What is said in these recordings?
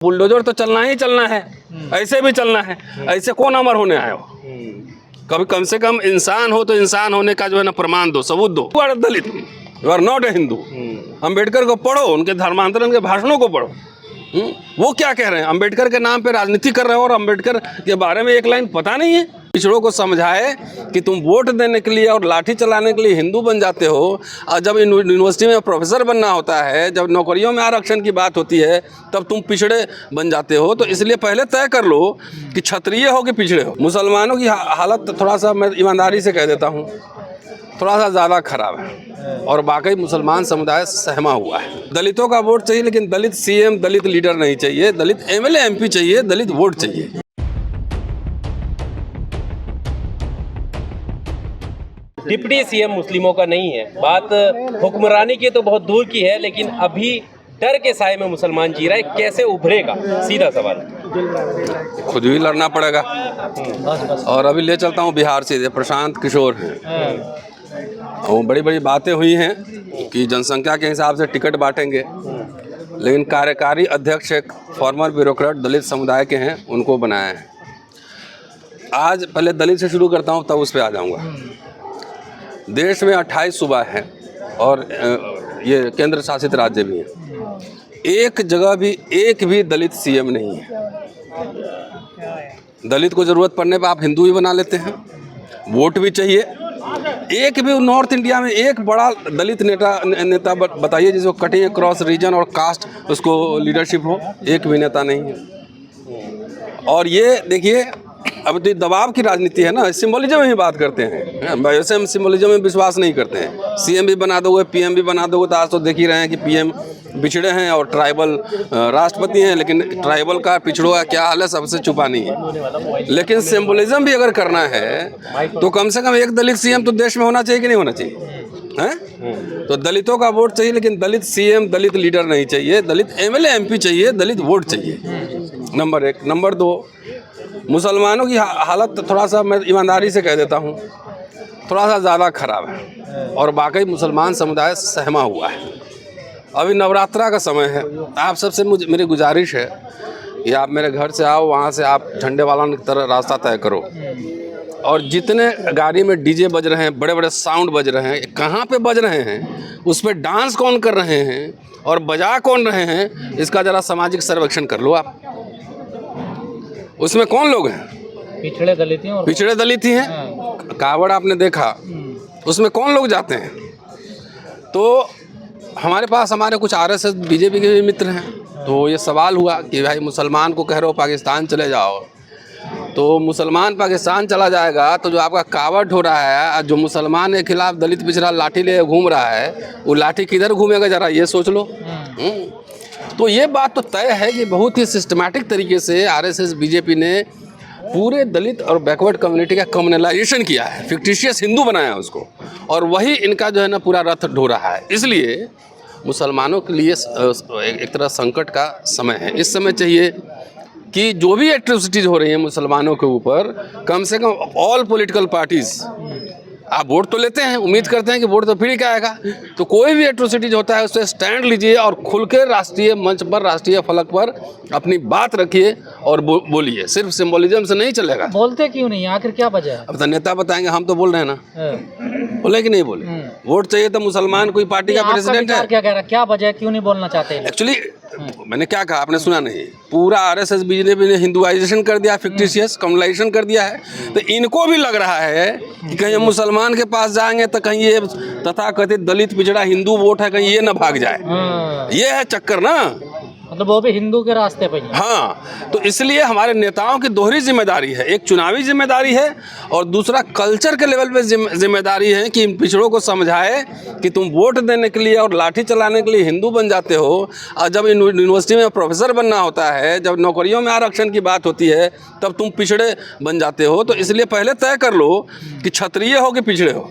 Bulldozer तो चलना ही चलना है, ऐसे भी चलना है। ऐसे कौन अमर होने आए हो? कभी कम से कम इंसान हो तो इंसान होने का जो है ना प्रमाण दो, सबूत दो। You are Dalit, you are not a Hindu. Ambedkar को पढ़ो, उनके धर्मांतरण के भाषणों को पढ़ो। वो क्या कह रहे हैं? अम्बेडकर के नाम पे राजनीति कर रहे हो और अम्बेडकर के बारे में एक लाइन पता नहीं है। पिछड़ों को समझाए कि तुम वोट देने के लिए और लाठी चलाने के लिए हिंदू बन जाते हो, और जब यूनिवर्सिटी में प्रोफेसर बनना होता है, जब नौकरियों में आरक्षण की बात होती है, तब तुम पिछड़े बन जाते हो। तो इसलिए पहले तय कर लो कि क्षत्रिय हो कि पिछड़े हो। मुसलमानों की हालत थोड़ा सा, मैं ईमानदारी से कह देता हूँ, थोड़ा सा ज़्यादा खराब है और वाकई मुसलमान समुदाय सहमा हुआ है। दलितों का वोट चाहिए, लेकिन दलित सीएम, दलित लीडर नहीं चाहिए। दलित एमएलए एमपी चाहिए, दलित वोट चाहिए। डिप्टी सीएम मुस्लिमों का नहीं है, बात हुक्मरानी की तो बहुत दूर की है, लेकिन अभी डर के साए में मुसलमान जी रहा है। कैसे उभरेगा? सीधा सवाल। खुद ही लड़ना पड़ेगा। और अभी ले चलता हूँ बिहार से, प्रशांत किशोर हैं। वो बड़ी बड़ी बातें हुई हैं कि जनसंख्या के हिसाब से टिकट बांटेंगे, लेकिन कार्यकारी अध्यक्ष एक फॉर्मर ब्यूरोक्रेट दलित समुदाय के हैं, उनको बनाया है। आज पहले दलित से शुरू करता हूँ, तब उस पर आ जाऊँगा। देश में 28 सूबा हैं और ये केंद्र शासित राज्य भी हैं। एक जगह भी एक भी दलित सीएम नहीं है। दलित को ज़रूरत पड़ने पर आप हिंदू ही बना लेते हैं, वोट भी चाहिए। एक भी नॉर्थ इंडिया में एक बड़ा दलित नेता बताइए जिसको कटिंग अक्रॉस रीजन और कास्ट उसको लीडरशिप हो, एक भी नेता नहीं है। और ये देखिए, अब तो दबाव की राजनीति है ना, सिंबलिज्म ही बात करते हैं। वैसे हम सिंबलिज्म में विश्वास नहीं करते हैं। सीएम भी बना दोगे, पीएम भी बना दोगे, तो आज तो देख ही रहे हैं कि पीएम बिछड़े हैं और ट्राइबल राष्ट्रपति हैं, लेकिन ट्राइबल का पिछड़ों का क्या हाल है सबसे छुपा नहीं है। लेकिन सिंबलिज्म भी अगर करना है तो कम से कम एक दलित सीएम तो देश में होना चाहिए कि नहीं होना चाहिए है? तो दलितों का वोट चाहिए, लेकिन दलित सीएम, दलित लीडर नहीं चाहिए। दलित एमएलए एमपी चाहिए, दलित वोट चाहिए, नंबर एक। नंबर दो, मुसलमानों की हालत थोड़ा सा, मैं ईमानदारी से कह देता हूँ, थोड़ा सा ज़्यादा खराब है और वाकई मुसलमान समुदाय सहमा हुआ है। अभी नवरात्रा का समय है। आप सबसे मेरी गुजारिश है कि आप मेरे घर से आओ, वहाँ से आप झंडे वाला की तरह रास्ता तय करो, और जितने गाड़ी में डीजे बज रहे हैं, बड़े बड़े साउंड बज रहे हैं, कहाँ पे बज रहे हैं, उस पर डांस कौन कर रहे हैं और बजा कौन रहे हैं, इसका ज़रा सामाजिक सर्वेक्षण कर लो आप। उसमें कौन लोग हैं? पिछड़े दलित ही हैं। कावड़ आपने देखा, उसमें कौन लोग जाते हैं? तो हमारे पास हमारे कुछ आरएसएस बीजेपी के भी मित्र हैं। तो ये सवाल हुआ कि भाई मुसलमान को कह रहे हो पाकिस्तान चले जाओ, तो मुसलमान पाकिस्तान चला जाएगा तो जो आपका कावड़ हो रहा है, जो मुसलमान के खिलाफ दलित पिछड़ा लाठी ले घूम रहा है, वो लाठी किधर घूमेगा, जरा ये सोच लो। तो ये बात तो तय है कि बहुत ही सिस्टमैटिक तरीके से आरएसएस बीजेपी ने पूरे दलित और बैकवर्ड कम्युनिटी का कम्युनलाइजेशन किया है, फिक्टिशियस हिंदू बनाया उसको, और वही इनका जो है ना पूरा रथ ढो रहा है। इसलिए मुसलमानों के लिए एक तरह संकट का समय है। इस समय चाहिए कि जो भी एट्रोसिटीज़ हो रही हैं मुसलमानों के ऊपर, कम से कम ऑल पॉलिटिकल पार्टीज़, आप वोट तो लेते हैं, उम्मीद करते हैं कि वोट तो फ्री का आएगा, तो कोई भी एट्रोसिटीज होता है उससे स्टैंड लीजिए और खुल के राष्ट्रीय मंच पर, राष्ट्रीय फलक पर अपनी बात रखिए और बोलिए। सिर्फ सिंबलिज्म से नहीं चलेगा। बोलते क्यों नहीं, आखिर क्या वजह है? अब तो नेता बताएंगे, हम तो बोल रहे हैं ना। बोले कि नहीं बोले? वोट चाहिए तो मुसलमान कोई पार्टी का प्रेसिडेंट है, क्या कह रहा, क्या वजह, क्यों नहीं बोलना चाहते? एक्चुअली मैंने क्या कहा, आपने सुना नहीं? पूरा आरएसएस बीजेपी ने हिंदुआइजेशन कर दिया, फिक्टिशियस कम्युनलाइजेशन कर दिया है। तो इनको भी लग रहा है कि कहीं मुसलमान के पास जाएंगे तो कहीं ये तथाकथित दलित पिछड़ा हिंदू वोट है, कहीं ये ना भाग जाए। ये है चक्कर ना, मतलब वो भी हिंदू के रास्ते पे ही। हाँ, तो इसलिए हमारे नेताओं की दोहरी जिम्मेदारी है। एक चुनावी जिम्मेदारी है और दूसरा कल्चर के लेवल पे जिम्मेदारी है कि इन पिछड़ों को समझाए कि तुम वोट देने के लिए और लाठी चलाने के लिए हिंदू बन जाते हो, और जब यूनिवर्सिटी में प्रोफेसर बनना होता है, जब नौकरियों में आरक्षण की बात होती है, तब तुम पिछड़े बन जाते हो। तो इसलिए पहले तय कर लो कि क्षत्रिय हो कि पिछड़े हो।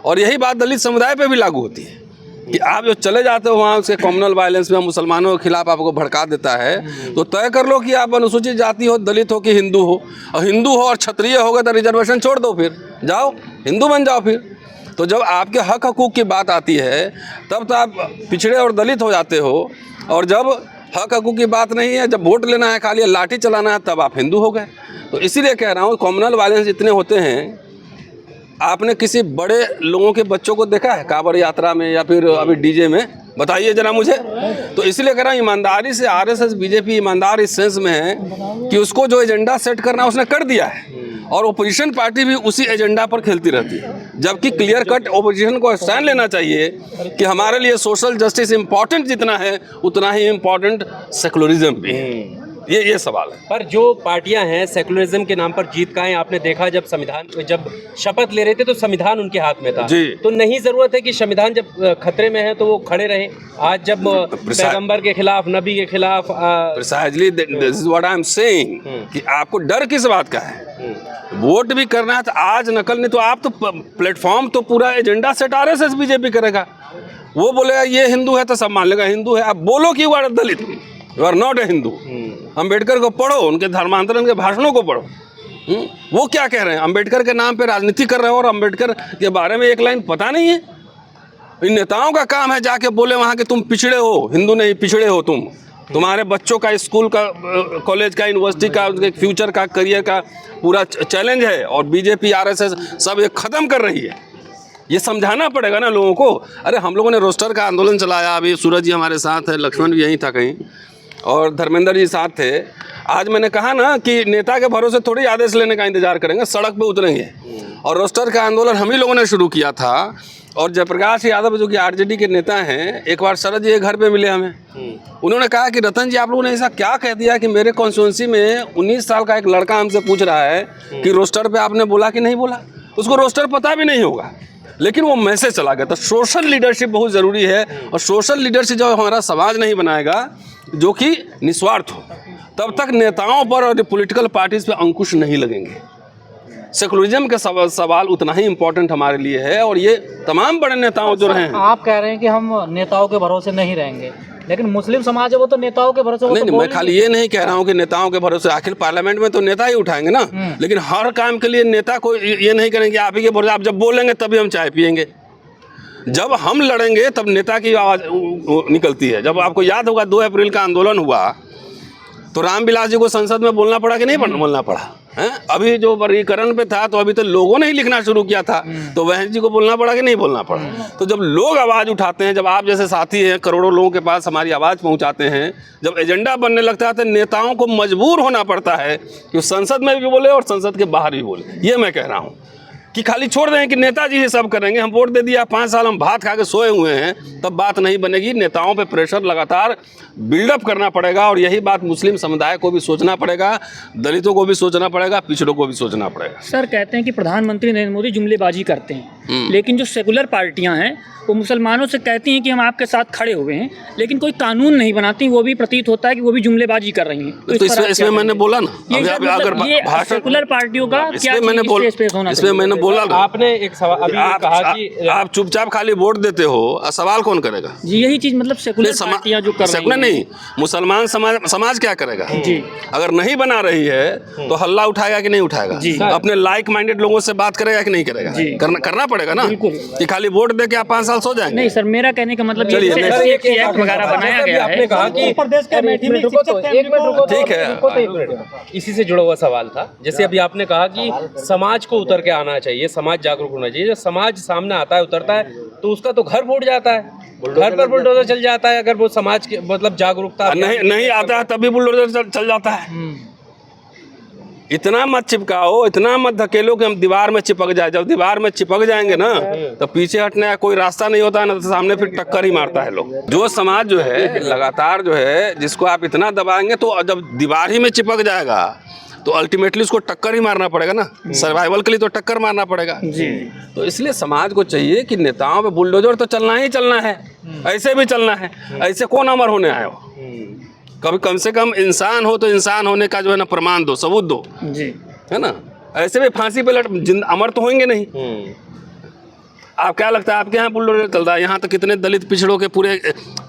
और यही बात दलित समुदाय पर भी लागू होती है कि आप जो चले जाते हो वहाँ उसके कम्युनल वायलेंस में, मुसलमानों के खिलाफ आपको भड़का देता है। तो तय कर लो कि आप अनुसूचित जाति हो, दलित हो कि हिंदू हो, और हिंदू हो और क्षत्रिय हो गए तो रिजर्वेशन छोड़ दो, फिर जाओ हिंदू बन जाओ। फिर तो जब आपके हक हकूक़ की बात आती है तब तो आप पिछड़े और दलित हो जाते हो, और जब हक हकूक की बात नहीं है। जब वोट लेना है, खाली लाठी चलाना है, तब आप हिंदू हो गए। तो इसीलिए कह रहा हूँ, कॉमनल वायलेंस जितने होते हैं, आपने किसी बड़े लोगों के बच्चों को देखा है कांवड़ यात्रा में या फिर अभी डीजे में? बताइए जरा मुझे। तो इसलिए कह रहा हूँ, ईमानदारी से आरएसएस बीजेपी ईमानदार इस सेंस में है कि उसको जो एजेंडा सेट करना उसने कर दिया है, और ओपोजिशन पार्टी भी उसी एजेंडा पर खेलती रहती है। जबकि क्लियर कट ओपोजिशन को स्टैंड लेना चाहिए कि हमारे लिए सोशल जस्टिस इम्पॉर्टेंट जितना है, उतना ही इम्पॉर्टेंट सेकुलरिज्म भी है। ये सवाल है। पर जो पार्टियां हैं सेकुलरिज्म के नाम पर जीत का है, आपने देखा जब शपथ ले रहे थे तो संविधान उनके हाथ में था जी। तो नहीं जरूरत है कि संविधान जब खतरे में है तो वो खड़े रहे। आज जब पैगंबर के खिलाफ, नबी के खिलाफ, precisely this is what I am saying कि आपको डर किस बात का है? वोट भी करना है तो आज नकल नहीं, तो आप तो प्लेटफॉर्म तो पूरा एजेंडा सेट आरएसएस बीजेपी करेगा। वो बोलेगा ये हिंदू है तो सब मान लेगा हिंदू है। आप बोलो कि you are Dalit, you are not a Hindu. Ambedkar को पढ़ो, उनके धर्मांतरण के भाषणों को पढ़ो। वो क्या कह रहे हैं? अम्बेडकर के नाम पे राजनीति कर रहे हो और अम्बेडकर के बारे में एक लाइन पता नहीं है। इन नेताओं का काम है जाके बोले वहाँ के तुम पिछड़े हो, हिंदू नहीं पिछड़े हो तुम। तुम्हारे बच्चों का स्कूल का, कॉलेज का, यूनिवर्सिटी का, उनके फ्यूचर का, करियर का पूरा चैलेंज है, और बीजेपी आरएसएस सब ये ख़त्म कर रही है। ये समझाना पड़ेगा ना लोगों को। अरे हम लोगों ने रोस्टर का आंदोलन चलाया, अभी सूरज जी हमारे साथ है, लक्ष्मण भी यहीं था कहीं, और धर्मेंद्र जी साथ थे। आज मैंने कहा ना कि नेता के भरोसे थोड़ी आदेश लेने का इंतजार करेंगे, सड़क पे उतरेंगे। और रोस्टर का आंदोलन हम ही लोगों ने शुरू किया था। और जयप्रकाश यादव जो कि आरजेडी के नेता हैं, एक बार शरद जी घर पे मिले हमें। उन्होंने कहा कि रतन जी आप लोगों ने ऐसा क्या कह दिया कि मेरे कॉन्स्टिट्यूंसी में 19 साल का एक लड़का हमसे पूछ रहा है कि रोस्टर पे आपने बोला कि नहीं बोला। उसको रोस्टर पता भी नहीं होगा, लेकिन वो मैसेज चला गया। तो सोशल लीडरशिप बहुत ज़रूरी है, और सोशल लीडरशिप जब हमारा समाज नहीं बनाएगा जो कि निस्वार्थ हो, तब तक नेताओं पर और पॉलिटिकल पार्टीज पे अंकुश नहीं लगेंगे। सेकुलरिज्म का सवाल उतना ही इम्पोर्टेंट हमारे लिए है, और ये तमाम बड़े नेताओं जो रहे हैं। आप कह रहे हैं कि हम नेताओं के भरोसे नहीं रहेंगे, लेकिन मुस्लिम समाज है वो तो नेताओं के भरोसे नहीं, मैं खाली ये नहीं कह रहा हूँ कि नेताओं के भरोसे। आखिर पार्लियामेंट में तो नेता ही उठाएंगे ना, लेकिन हर काम के लिए नेता को ये नहीं करेंगे आप ही के भरोसे। आप जब बोलेंगे तभी हम चाय पियेंगे। जब हम लड़ेंगे तब नेता की आवाज़ निकलती है। जब आपको याद होगा 2 अप्रैल का आंदोलन हुआ तो रामविलास जी को संसद में बोलना पड़ा कि नहीं बोलना पड़ा है? अभी जो वर्गीकरण पे था तो अभी तो लोगों ने ही लिखना शुरू किया था, तो बहन जी को बोलना पड़ा कि नहीं बोलना पड़ा? तो जब लोग आवाज़ उठाते हैं, जब आप जैसे साथी हैं करोड़ों लोगों के पास हमारी आवाज़ पहुंचाते हैं, जब एजेंडा बनने लगता है तो नेताओं को मजबूर होना पड़ता है कि संसद में भी बोले और संसद के बाहर भी बोले। ये मैं कह रहा हूँ कि खाली छोड़ दें कि नेताजी ही सब करेंगे, हम वोट दे दिया, 5 साल हम भात खा के सोए हुए हैं, तब बात नहीं बनेगी। नेताओं पे प्रेशर लगातार बिल्डअप करना पड़ेगा, और यही बात मुस्लिम समुदाय को भी सोचना पड़ेगा, दलितों को भी सोचना पड़ेगा, पिछड़ों को भी सोचना पड़ेगा। सर कहते हैं कि प्रधानमंत्री नरेंद्र मोदी जुमलेबाजी करते हैं, लेकिन जो सेकुलर पार्टियां हैं वो मुसलमानों से कहती हैं कि हम आपके साथ खड़े हुए हैं, लेकिन कोई कानून नहीं बनाती। वो भी प्रतीत होता है कि वो भी जुमलेबाजी कर रही हैं। तो इसमें मैंने बोला ना, ये सेकुलर पार्टियों का क्या इसमें मैंने बोला ना, आपने एक सवाल अभी कहा कि आप चुपचाप खाली वोट देते हो, सवाल कौन करेगा? जी यही चीज, मतलब सेकुलर पार्टियां जो कर रही हैं। नहीं, मुसलमान समाज क्या करेगा जी? अगर नहीं बना रही है तो हल्ला उठाएगा कि नहीं उठाएगा? अपने लाइक माइंडेड लोगों से बात करेगा कि नहीं करेगा? करना पड़ेगा ना, कि खाली वोट दे के आप 5 साल सो जाएंगे? नहीं सर, मेरा कहने का मतलब ये एक्ट वगैरह बनाया गया है। आपने कहा कि ठीक है, इसी से जुड़ा हुआ सवाल था। जैसे अभी आपने कहा कि समाज को उतर के आना चाहिए, समाज जागरूक होना चाहिए। जब समाज सामने आता है, उतरता है, तो उसका तो घर फूट जाता है, घर पर बुलडोजर चल जाता है। अगर वो समाज के मतलब जागरूकता नहीं आता है तभी बुलडोजर चल जाता है। इतना मत चिपकाओ, इतना मत धकेलो कि हम दीवार में चिपक जाए। जब दीवार में चिपक जाएंगे ना तो पीछे हटने का कोई रास्ता नहीं होता है, ना तो सामने फिर टक्कर ही मारता है लोग। जो समाज जो है लगातार जो है, जिसको आप इतना दबाएंगे तो जब दीवार ही में चिपक जाएगा तो अल्टीमेटली उसको टक्कर ही मारना पड़ेगा ना। सर्वाइवल के लिए तो टक्कर मारना पड़ेगा जी। तो इसलिए समाज को चाहिए कि नेताओं पे बुलडोजर तो चलना ही चलना है, ऐसे भी चलना है। ऐसे कौन अमर होने आए हो? कभी कम से कम इंसान हो तो इंसान होने का जो है ना प्रमाण दो, सबूत दो जी, है ना। ऐसे भी फांसी पे अमर तो होंगे नहीं। आप क्या लगता है आपके यहाँ बुलडोजर चल रहा है? यहाँ तो कितने दलित पिछड़ों के पूरे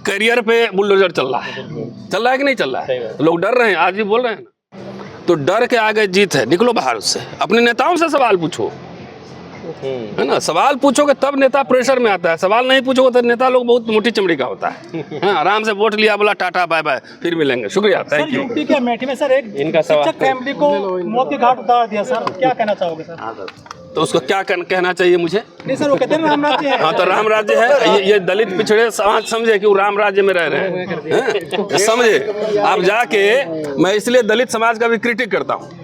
करियर पे बुलडोजर चल रहा है कि नहीं चल रहा है? लोग डर रहे हैं, आज भी बोल रहे हैं ना। तो डर के आगे जीत है, निकलो बाहर उससे, अपने नेताओं से सवाल पूछो। है ना। सवाल पूछोगे तब नेता प्रेशर में आता है, सवाल नहीं पूछोगे तो नेता लोग बहुत मोटी चमड़ी का होता है। हाँ, आराम से वोट लिया, बोला टाटा बाय बाय, फिर मिलेंगे, शुक्रिया, थैंक यू। यूपी के अमेठी में सर एक इनका सवाल शिक्षक फैमिली को मौत के घाट उतार दिया सर, क्या कहना चाहोगे सर? तो उसको क्या कहना चाहिए मुझे? नहीं सर, वो कहते हैं राम राज्य है। हाँ, तो राम राज्य है, ये दलित पिछड़े समाज समझे कि वो राम राज्य में रह रहे हैं, समझे। आप जाके, मैं इसलिए दलित समाज का भी क्रिटिक करता हूँ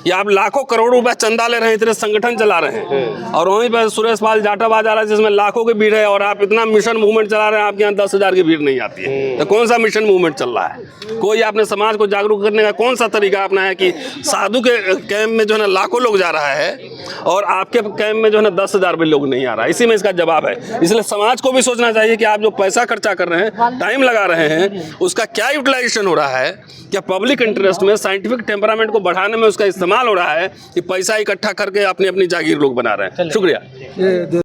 कि आप लाखों करोड़ों रुपए चंदा ले रहे हैं, इतने संगठन चला रहे हैं, और वहीं पर सुरेश पाल जाटाबाज आ रहा है जिसमें लाखों की भीड़ है, और आप इतना मिशन मूवमेंट चला रहे हैं, आपके यहाँ 10,000 की भीड़ नहीं आती है। तो कौन सा मिशन मूवमेंट चल रहा है? कोई आपने समाज को जागरूक करने का कौन सा तरीका अपना है कि साधु के कैंप में जो है ना लाखों लोग जा रहा है, और आपके कैंप में जो है ना 10,000 भी लोग नहीं आ रहा है? इसी में इसका जवाब है। इसलिए समाज को भी सोचना चाहिए कि आप जो पैसा खर्चा कर रहे हैं, टाइम लगा रहे हैं, उसका क्या यूटिलाइजेशन हो रहा है, क्या पब्लिक इंटरेस्ट में, साइंटिफिक टेम्परामेंट को बढ़ाने में उसका इस्तेमाल हो रहा है, कि पैसा इकट्ठा करके अपनी अपनी जागीर लोग बना रहे हैं। शुक्रिया।